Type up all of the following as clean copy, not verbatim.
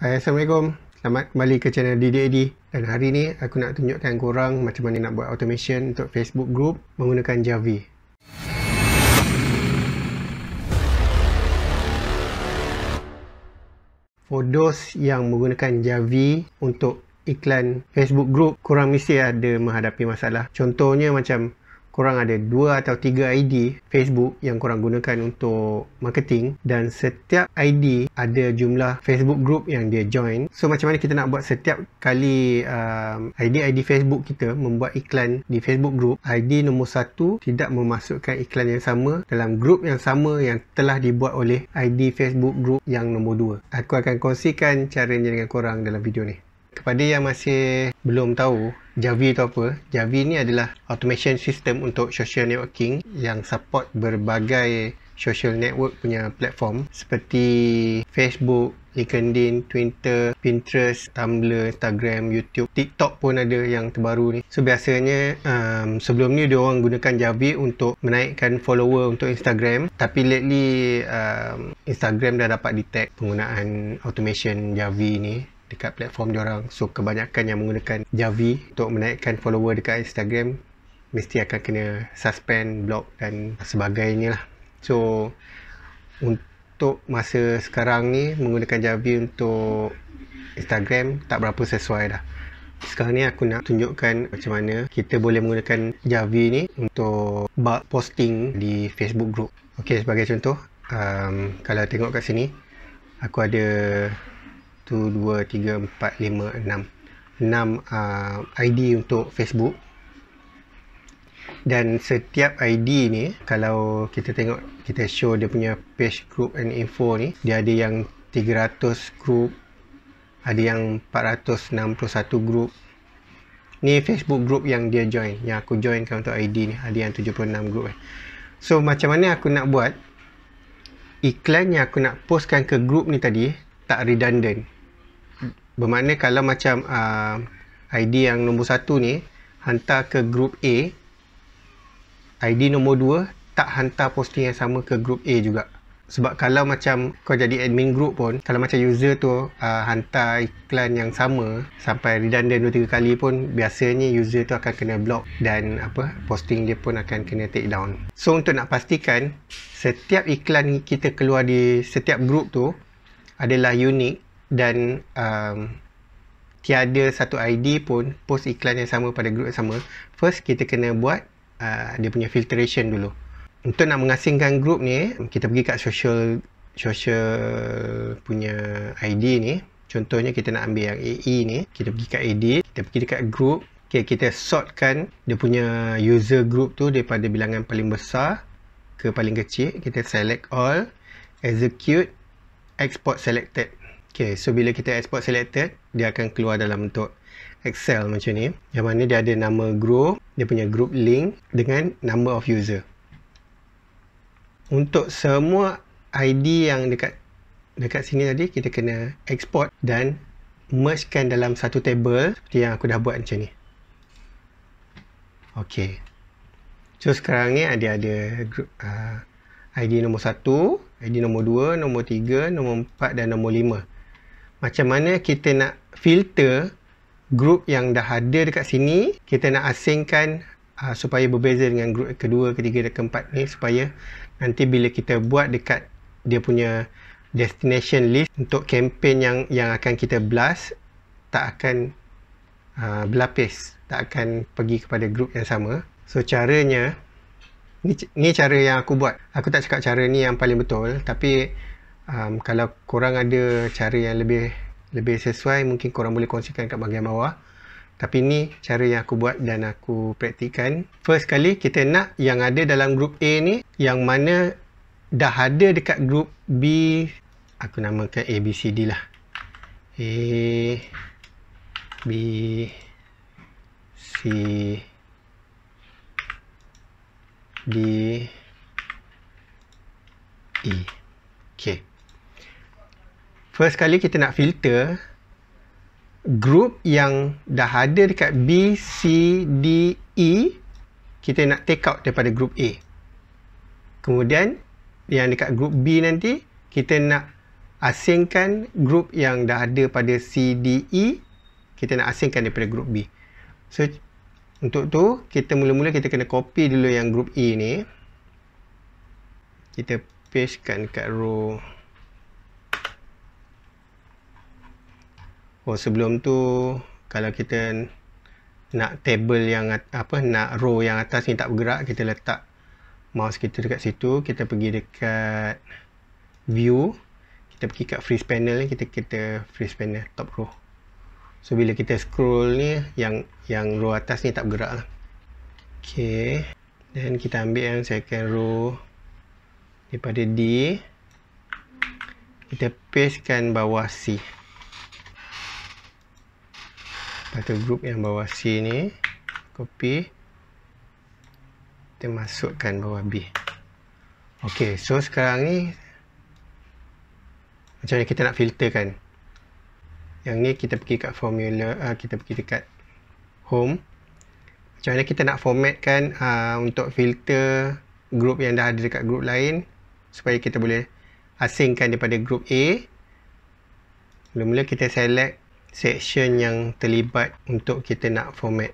Hai, Assalamualaikum. Selamat kembali ke channel DDAD. Dan hari ni aku nak tunjukkan korang macam mana nak buat automation untuk Facebook group menggunakan Javi. For those yang menggunakan Javi untuk iklan Facebook group, korang mesti ada menghadapi masalah. Contohnya macam korang ada 2 atau 3 ID Facebook yang korang gunakan untuk marketing dan setiap ID ada jumlah Facebook group yang dia join. So macam mana kita nak buat setiap kali ID Facebook kita membuat iklan di Facebook group, ID nombor 1 tidak memasukkan iklan yang sama dalam group yang sama yang telah dibuat oleh ID Facebook group yang nombor 2. Aku akan kongsikan caranya dengan korang dalam video ni. Kepada yang masih belum tahu Javi itu apa, Javi ni adalah automation system untuk social networking yang support berbagai social network punya platform seperti Facebook, LinkedIn, Twitter, Pinterest, Tumblr, Instagram, YouTube, TikTok pun ada yang terbaru ni. So biasanya sebelum ni dia orang gunakan Javi untuk menaikkan follower untuk Instagram, tapi lately Instagram dah dapat detect penggunaan automation Javi ni dekat platform diorang. So kebanyakan yang menggunakan Javi untuk menaikkan follower dekat Instagram mesti akan kena suspend, block dan sebagainya lah. So untuk masa sekarang ni menggunakan Javi untuk Instagram tak berapa sesuai dah. Sekarang ni aku nak tunjukkan macam mana kita boleh menggunakan Javi ni untuk bulk posting di Facebook group. Ok, sebagai contoh, kalau tengok kat sini aku ada 1, 2, 3, 4, 5, 6 ID untuk Facebook. Dan setiap ID ni, kalau kita tengok, kita show dia punya page group and info ni, dia ada yang 300 group, ada yang 461 group. Ni Facebook group yang dia join, yang aku joinkan untuk ID ni, ada yang 76 group. So macam mana aku nak buat iklan yang aku nak postkan ke group ni tadi tak redundant. Bermakna kalau macam ID yang nombor 1 ni hantar ke group A, ID nombor 2 tak hantar posting yang sama ke group A juga. Sebab kalau macam kau jadi admin group pun, kalau macam user tu hantar iklan yang sama sampai redundant 2-3 kali pun, biasanya user tu akan kena block dan posting dia pun akan kena take down. So untuk nak pastikan setiap iklan kita keluar di setiap group tu adalah unik dan tiada satu ID pun post iklan yang sama pada group yang sama, first kita kena buat dia punya filtration dulu. Untuk nak mengasingkan group ni, kita pergi kat social punya ID ni. Contohnya kita nak ambil yang AE ni, kita pergi kat edit, kita pergi dekat group. Okay, kita sortkan dia punya user group tu daripada bilangan paling besar ke paling kecil. Kita select all, execute, export selected. Okay, so bila kita export selected, dia akan keluar dalam bentuk Excel macam ni, yang mana dia ada nama group, dia punya group link dengan number of user. Untuk semua ID yang dekat sini tadi, kita kena export dan mergekan dalam satu table seperti yang aku dah buat macam ni. Okay, so sekarang ni ada group ID nombor 1, ID nombor 2, nombor 3, nombor 4 dan nombor 5. Macam mana kita nak filter group yang dah ada dekat sini, kita nak asingkan supaya berbeza dengan group kedua, ketiga dan keempat ni, supaya nanti bila kita buat dekat dia punya destination list untuk campaign yang akan kita blast, tak akan berlapis, tak akan pergi kepada group yang sama. So caranya ni cara yang aku buat. Aku tak cakap cara ni yang paling betul, tapi kalau korang ada cara yang lebih sesuai, mungkin korang boleh kongsikan kat bahagian bawah. Tapi ni cara yang aku buat dan aku praktikkan. First kali kita nak yang ada dalam group A ni, yang mana dah ada dekat group B, aku namakan A, B, C, D lah. A, B, C, D, E. Okay. First kali kita nak filter group yang dah ada dekat B, C, D, E, kita nak take out daripada group A. Kemudian yang dekat group B nanti kita nak asingkan group yang dah ada pada C, D, E. Kita nak asingkan daripada group B. So, untuk tu, kita mula-mula kita kena copy dulu yang group E ni. Kita pastekan kat row. Oh, sebelum tu, kalau kita nak table yang nak row yang atas ni tak bergerak, kita letak mouse kita dekat situ, kita pergi dekat view, kita pergi kat freeze panel ni, kita freeze panel top row. So bila kita scroll ni, yang row atas ni tak bergerak lah. Okay, dan kita ambil yang second row daripada D, kita pastekan bawah C. Lepas tu group yang bawah C ni, copy, kita masukkan bawah B. Okay, so sekarang ni macam mana kita nak filterkan. Yang ni kita pergi kat formula, kita pergi dekat home. Macam mana kita nak formatkan untuk filter group yang dah ada dekat group lain, supaya kita boleh asingkan daripada group A. Mula-mula kita select section yang terlibat untuk kita nak format.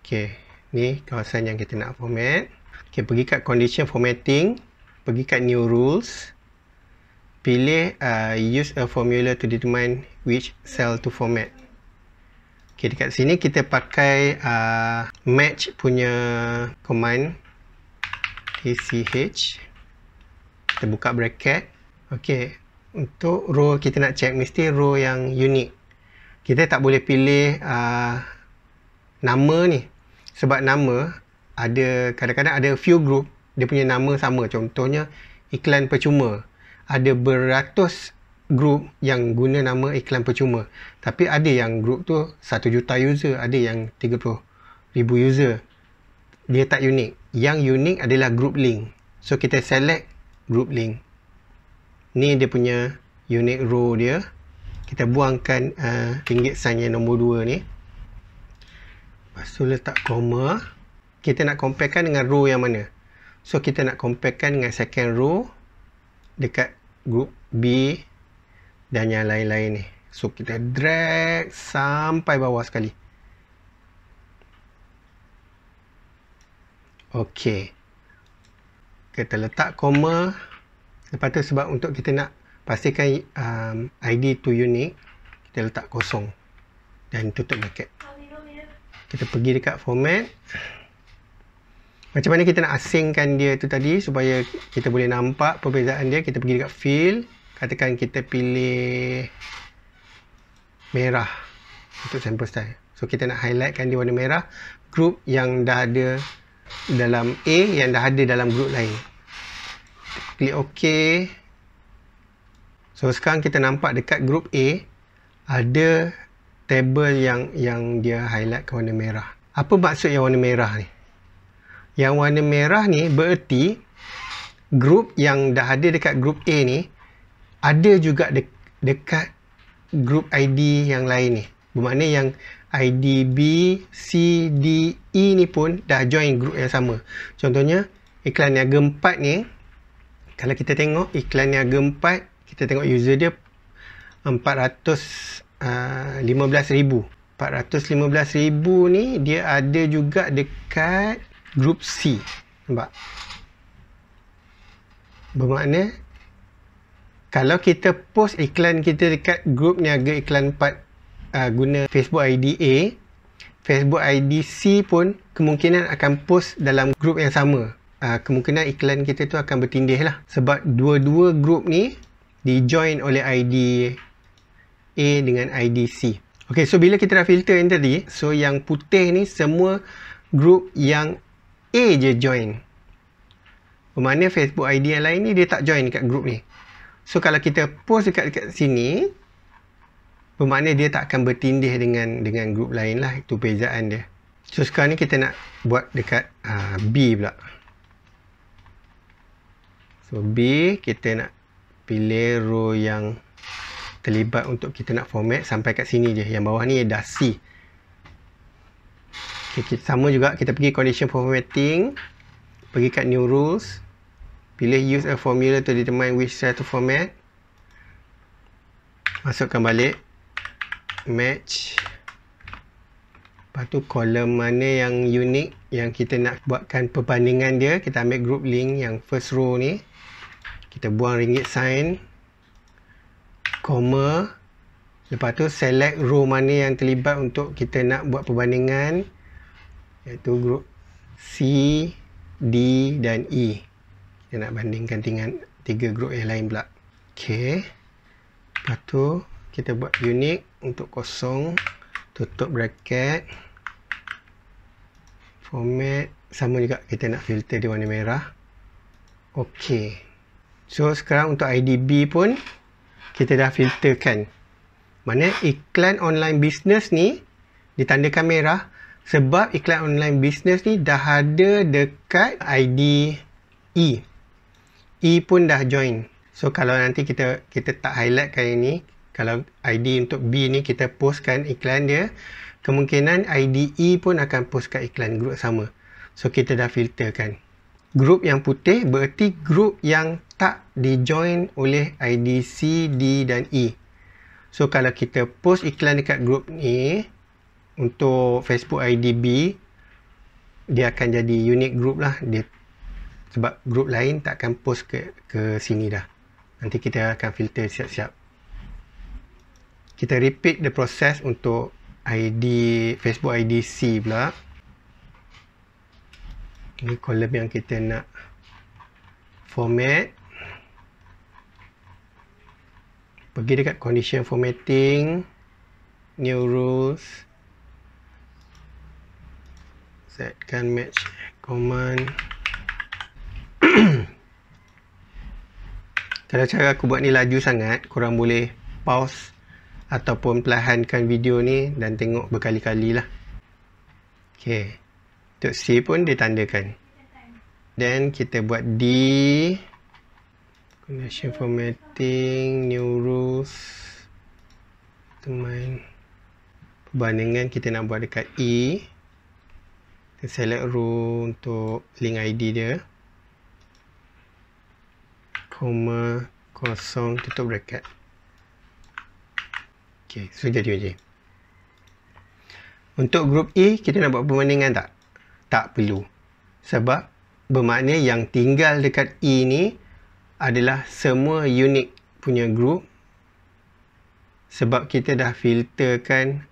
Okay, ni kawasan yang kita nak format. Okay, pergi kat condition formatting, pergi kat new rules, pilih use a formula to determine which cell to format. Okay, dekat sini kita pakai match punya command, tch. Kita buka bracket. Okay, untuk row kita nak check mesti row yang unique. Kita tak boleh pilih nama ni, sebab nama ada, kadang-kadang ada few group dia punya nama sama. Contohnya iklan percuma, ada beratus group yang guna nama iklan percuma, tapi ada yang group tu 1 juta user, ada yang 30,000 user. Dia tak unik. Yang unik adalah group link. So kita select group link. Ni dia punya unique row dia. Kita buangkan ringgit sign yang nombor 2 ni. Lepas tu letak comma. Kita nak comparekan dengan row yang mana? So kita nak comparekan dengan second row dekat group B dan yang lain-lain ni. So kita drag sampai bawah sekali. Okey. Kita letak comma. Lepas tu sebab untuk kita nak pastikan ID tu unik, kita letak kosong dan tutup bracket. Kita pergi dekat format. Macam mana kita nak asingkan dia tu tadi supaya kita boleh nampak perbezaan dia. Kita pergi dekat fill. Katakan kita pilih merah untuk sample style. So kita nak highlightkan dia warna merah. Group yang dah ada dalam A, yang dah ada dalam group lain. Klik OK. So sekarang kita nampak dekat group A ada table yang dia highlight ke warna merah. Apa maksud yang warna merah ni? Yang warna merah ni bererti group yang dah ada dekat group A ni ada juga dekat group ID yang lain ni. Bermakna yang ID B, C, D, E ni pun dah join group yang sama. Contohnya iklan niaga 4 ni, kalau kita tengok iklan niaga 4, kita tengok user dia 415,000. 415,000 ni dia ada juga dekat group C. Nampak? Bermakna kalau kita post iklan kita dekat group niaga iklan 4 guna Facebook ID A, Facebook ID C pun kemungkinan akan post dalam group yang sama. Kemungkinan iklan kita tu akan bertindih lah. Sebab dua-dua group ni di-join oleh ID A dengan ID C. Okay, so bila kita dah filter yang tadi, so yang putih ni semua group yang A je join. Bermakna Facebook ID yang lain ni dia tak join dekat group ni. So kalau kita post dekat sini, bermakna dia tak akan bertindih dengan group lain lah. Itu perbezaan dia. So sekarang ni kita nak buat dekat B pula. So B, kita nak pilih row yang terlibat untuk kita nak format sampai kat sini je. Yang bawah ni dah C. Okay, sama juga kita pergi condition formatting, pergi kat new rules, Pilih use a formula to determine which cell to format. Masukkan balik. Match. Lepas tu kolom mana yang unik yang kita nak buatkan perbandingan dia. Kita ambil group link yang first row ni. Kita buang ringgit sign. Koma. Lepas tu select row mana yang terlibat untuk kita nak buat perbandingan. Iaitu group C, D dan E. Kita nak bandingkan dengan 3 group yang lain pula. Okey. Lepas tu kita buat unique untuk kosong. Tutup bracket. Format. Sama juga kita nak filter di warna merah. Okey. So sekarang untuk IDB pun kita dah filterkan. Mana iklan online business ni ditandakan merah sebab iklan online business ni dah ada dekat ID E. E pun dah join. So kalau nanti kita tak highlightkan ini, kalau ID untuk B ni kita postkan iklan dia, kemungkinan ID E pun akan postkan iklan grup sama. So kita dah filterkan. Grup yang putih berarti grup yang tak di-join oleh ID C, D dan E. So kalau kita post iklan dekat grup ni untuk Facebook ID B, dia akan jadi unique group lah. Sebab grup lain tak akan post ke sini dah. Nanti kita akan filter siap-siap. Kita repeat the process untuk Facebook ID C pula. Ini kolom yang kita nak format. Pergi dekat condition formatting, new rules, setkan match command. Kalau cara aku buat ni laju sangat, korang boleh pause ataupun perlahankan video ni dan tengok berkali-kali lah. Ok, untuk C pun ditandakan. Then kita buat D, condition formatting, new rules, teman perbandingan kita nak buat dekat E. Kita select row untuk link ID dia, koma, kosong, tutup bracket. Ok, so jadi macam ni. Untuk group E, kita nak buat perbandingan tak? Tak perlu. Sebab bermakna yang tinggal dekat E ni adalah semua unique punya group. Sebab kita dah filterkan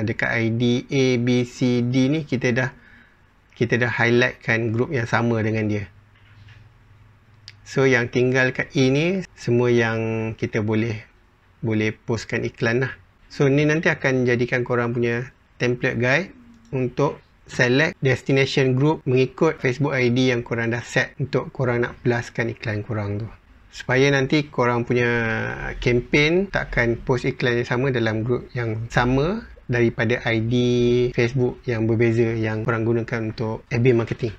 dekat ID A, B, C, D ni kita dah highlightkan group yang sama dengan dia. So yang tinggal kat E ni semua yang kita boleh postkan iklan lah. So ni nanti akan jadikan korang punya template guide untuk select destination group mengikut Facebook ID yang korang dah set untuk korang nak blastkan iklan korang tu. Supaya nanti korang punya campaign takkan post iklan yang sama dalam group yang sama daripada ID Facebook yang berbeza yang korang gunakan untuk FB marketing.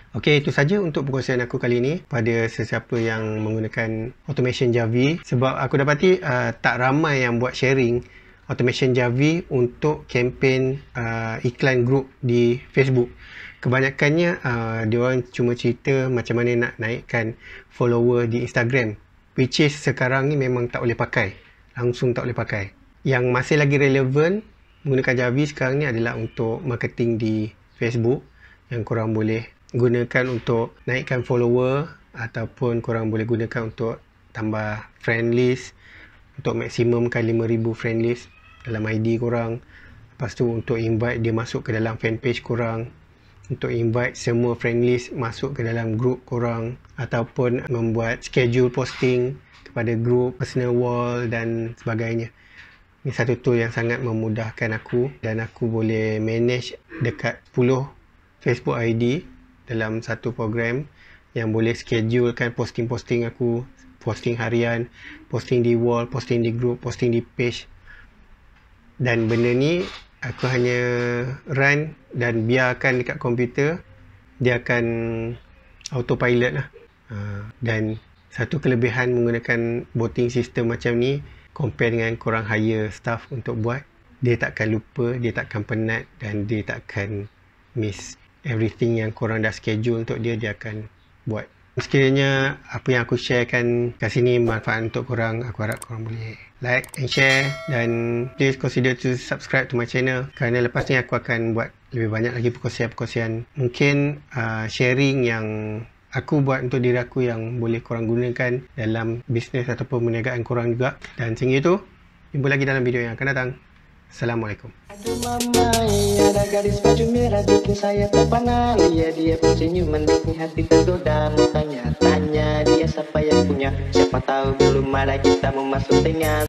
Okey, itu saja untuk perkongsian aku kali ini pada sesiapa yang menggunakan automation Javi. Sebab aku dapati tak ramai yang buat sharing automation Javi untuk kempen iklan group di Facebook. Kebanyakannya diorang cuma cerita macam mana nak naikkan follower di Instagram, which is sekarang ni memang tak boleh pakai, langsung tak boleh pakai. Yang masih lagi relevan menggunakan Javi sekarang ni adalah untuk marketing di Facebook, yang korang boleh gunakan untuk naikkan follower ataupun korang boleh gunakan untuk tambah friend list, untuk maksimumkan 5,000 friend list dalam ID korang. Lepas tu untuk invite dia masuk ke dalam fanpage korang, untuk invite semua friend list masuk ke dalam group korang, ataupun membuat schedule posting kepada group, personal wall dan sebagainya. Ini satu tool yang sangat memudahkan aku, dan aku boleh manage dekat 10 Facebook ID dalam satu program yang boleh schedulekan posting-posting aku, posting harian, posting di wall, posting di group, posting di page. Dan benda ni aku hanya run dan biarkan dekat komputer, dia akan autopilot lah. Dan satu kelebihan menggunakan botting system macam ni, compare dengan korang hire staff untuk buat, dia takkan lupa, dia takkan penat dan dia takkan miss everything yang korang dah schedule untuk dia, dia akan buat Sekiranya apa yang aku sharekan kat sini manfaat untuk korang, aku harap korang boleh like and share, dan please consider to subscribe to my channel, kerana lepas ni aku akan buat lebih banyak lagi perkongsian-perkongsian, mungkin sharing yang aku buat untuk diri aku yang boleh korang gunakan dalam bisnes ataupun perniagaan korang juga. Dan sehingga itu, jumpa lagi dalam video yang akan datang. Assalamualaikum. Aduh mama, ada gadis baju merah bikin saya terpana. Lihat dia pun senyuman bikin hati tergoda. Tanya dia siapa yang punya, siapa tahu belum ada kita mau masuk tengah.